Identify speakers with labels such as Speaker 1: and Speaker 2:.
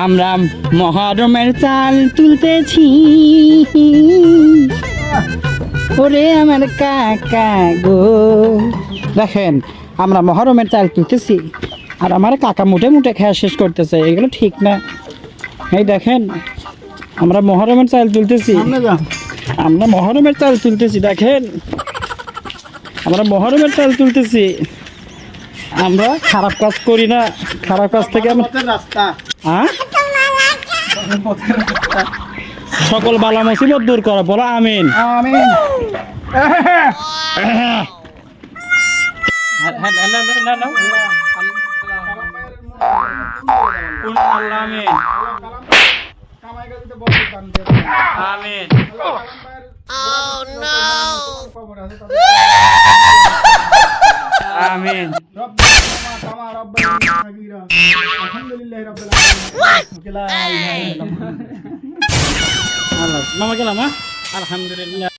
Speaker 1: আমরা মহরমের চাল তুলতেছি, ওরে আমার কাকা গো। দেখেন আমরা মহরমের চাল তুলতেছি আর আমার কাকা মুঠে মুঠে খেয়া শেষ করতেছে, এগুলো ঠিক না। এই দেখেন আমরা মহরমের চাল তুলতেছি, আমরা মহরমের চাল তুলতেছি, দেখেন আমরা মহরমের চাল তুলতেছি। আমরা খারাপ কাজ করি না, খারাপ কাজ থেকে হ্যাঁ সকল বালা মুসিবত দূর করা, বলো আমিন আমিন। আমিন। আমিন। মামা গেলাম, আলহামদুলিল্লাহ।